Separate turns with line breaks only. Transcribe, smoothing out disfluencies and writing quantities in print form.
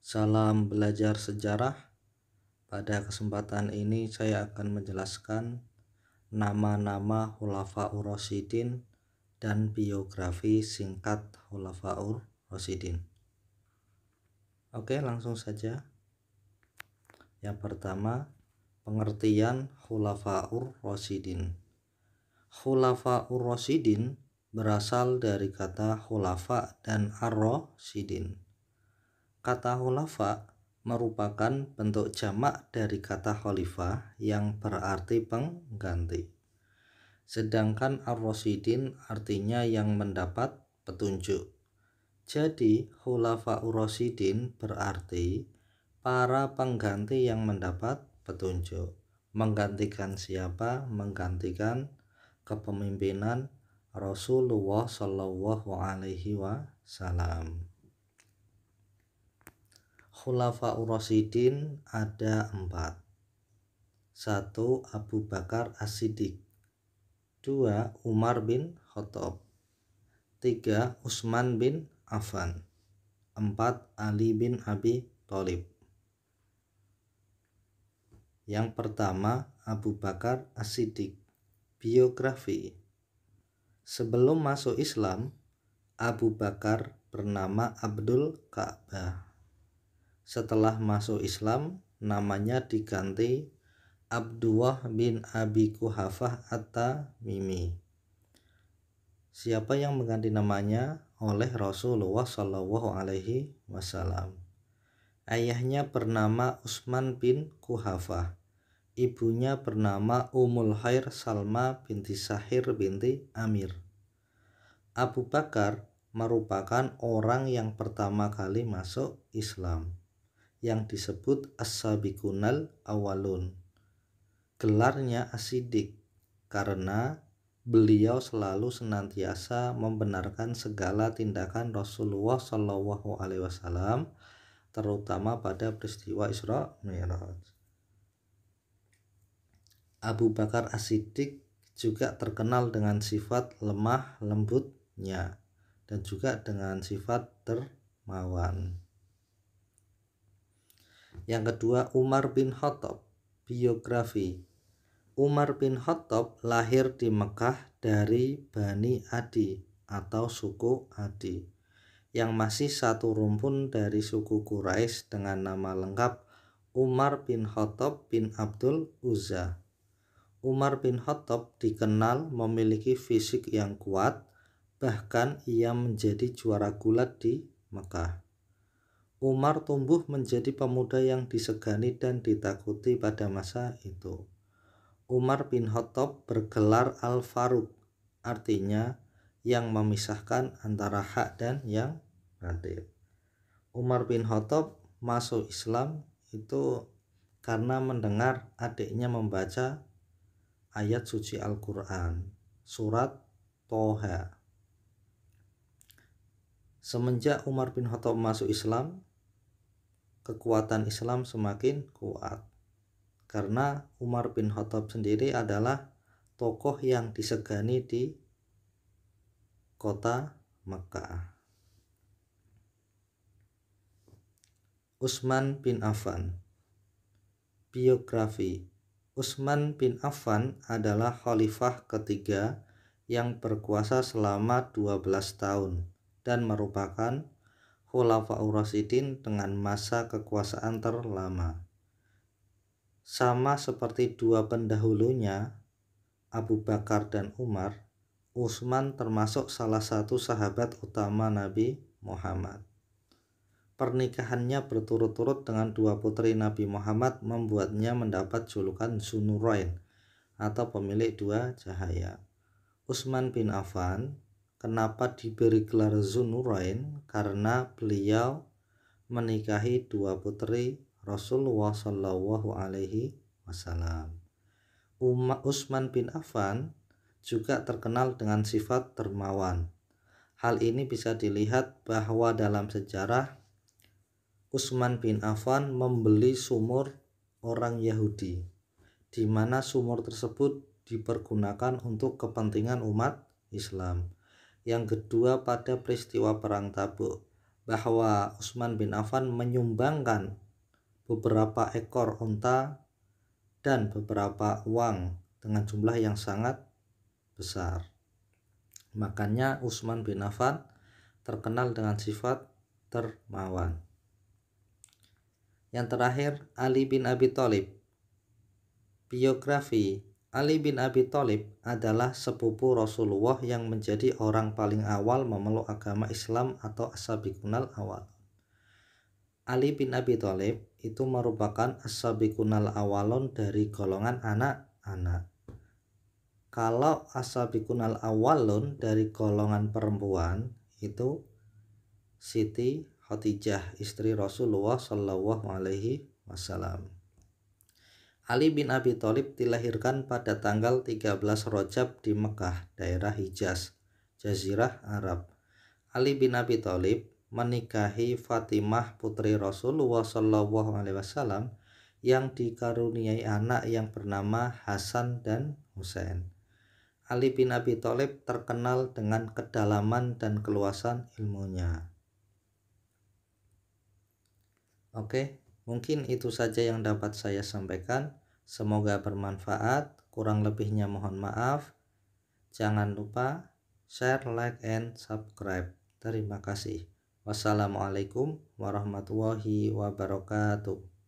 Salam belajar sejarah. Pada kesempatan ini saya akan menjelaskan nama-nama Khulafaur Rasyidin dan biografi singkat Khulafaur Rasyidin. Oke, langsung saja. Yang pertama, pengertian Khulafaur Rasyidin. Khulafaur Rasyidin berasal dari kata khulafa dan ar-rasyidin. Kata khulafa merupakan bentuk jamak dari kata khalifah yang berarti pengganti. Sedangkan ar-rasyidin artinya yang mendapat petunjuk. Jadi khulafaur rasyidin berarti para pengganti yang mendapat petunjuk. Menggantikan siapa? Menggantikan kepemimpinan Rasulullah Shallallahu Alaihi Wasallam. Khulafaur Rasyidin ada 4. 1. Abu Bakar As-Siddiq. 2. Umar bin Khattab. 3. Utsman bin Affan. 4. Ali bin Abi Thalib. Yang pertama, Abu Bakar As-Siddiq. Biografi. Sebelum masuk Islam, Abu Bakar bernama Abdul Ka'bah. Setelah masuk Islam, namanya diganti Abdullah bin Abi Quhafah At-Tamimi. Siapa yang mengganti namanya? Oleh Rasulullah Shallallahu Alaihi Wasallam. Ayahnya bernama Utsman bin Quhafah. Ibunya bernama Ummul Khair Salma binti Sahir binti Amir. Abu Bakar merupakan orang yang pertama kali masuk Islam, yang disebut As-Sabiqunal Awwalun. Gelarnya As-Siddiq karena beliau selalu senantiasa membenarkan segala tindakan Rasulullah Shallallahu Alaihi Wasallam, terutama pada peristiwa Isra Mi'raj. Abu Bakar As-Siddiq juga terkenal dengan sifat lemah lembutnya dan juga dengan sifat dermawan. Yang kedua, Umar bin Khattab. Biografi. Umar bin Khattab lahir di Mekah dari Bani Adi atau suku Adi, yang masih satu rumpun dari suku Quraisy dengan nama lengkap Umar bin Khattab bin Abdul Uzza. Umar bin Khattab dikenal memiliki fisik yang kuat, bahkan ia menjadi juara gulat di Mekah. Umar tumbuh menjadi pemuda yang disegani dan ditakuti pada masa itu. Umar bin Khattab bergelar Al-Faruq, artinya yang memisahkan antara hak dan yang batil. Umar bin Khattab masuk Islam itu karena mendengar adiknya membaca ayat suci Al-Quran, surat Toha. Semenjak Umar bin Khattab masuk Islam, kekuatan Islam semakin kuat karena Umar bin Khattab sendiri adalah tokoh yang disegani di kota Mekah. Utsman bin Affan. Biografi. Utsman bin Affan adalah khalifah ketiga yang berkuasa selama 12 tahun dan merupakan Khulafaur Rasyidin dengan masa kekuasaan terlama. Sama seperti dua pendahulunya, Abu Bakar dan Umar, Utsman termasuk salah satu sahabat utama Nabi Muhammad. Pernikahannya berturut-turut dengan dua putri Nabi Muhammad membuatnya mendapat julukan Dzunurain atau pemilik dua cahaya. Utsman bin Affan kenapa diberi gelar Dzunurain? Karena beliau menikahi dua putri Rasulullah Shallallahu Alaihi Wasallam. Utsman bin Affan juga terkenal dengan sifat dermawan. Hal ini bisa dilihat bahwa dalam sejarah Utsman bin Affan membeli sumur orang Yahudi, di mana sumur tersebut dipergunakan untuk kepentingan umat Islam. Yang kedua, pada peristiwa Perang Tabuk, bahwa Utsman bin Affan menyumbangkan beberapa ekor unta dan beberapa uang dengan jumlah yang sangat besar. Makanya Utsman bin Affan terkenal dengan sifat dermawan. Yang terakhir, Ali bin Abi Thalib. Biografi Ali bin Abi Thalib adalah sepupu Rasulullah yang menjadi orang paling awal memeluk agama Islam atau as-sabiqunal awal. Ali bin Abi Thalib itu merupakan as-sabiqunal awalun dari golongan anak-anak. Kalau as-sabiqunal awalun dari golongan perempuan itu Siti Khadijah, istri Rasulullah Shallallahu Alaihi Wasallam. Ali bin Abi Thalib dilahirkan pada tanggal 13 Rajab di Mekah, daerah Hijaz, Jazirah Arab. Ali bin Abi Thalib menikahi Fatimah putri Rasulullah Shallallahu Alaihi Wasallam yang dikaruniai anak yang bernama Hasan dan Husain. Ali bin Abi Thalib terkenal dengan kedalaman dan keluasan ilmunya. Oke, mungkin itu saja yang dapat saya sampaikan. Semoga bermanfaat. Kurang lebihnya mohon maaf. Jangan lupa share, like, and subscribe. Terima kasih. Wassalamualaikum warahmatullahi wabarakatuh.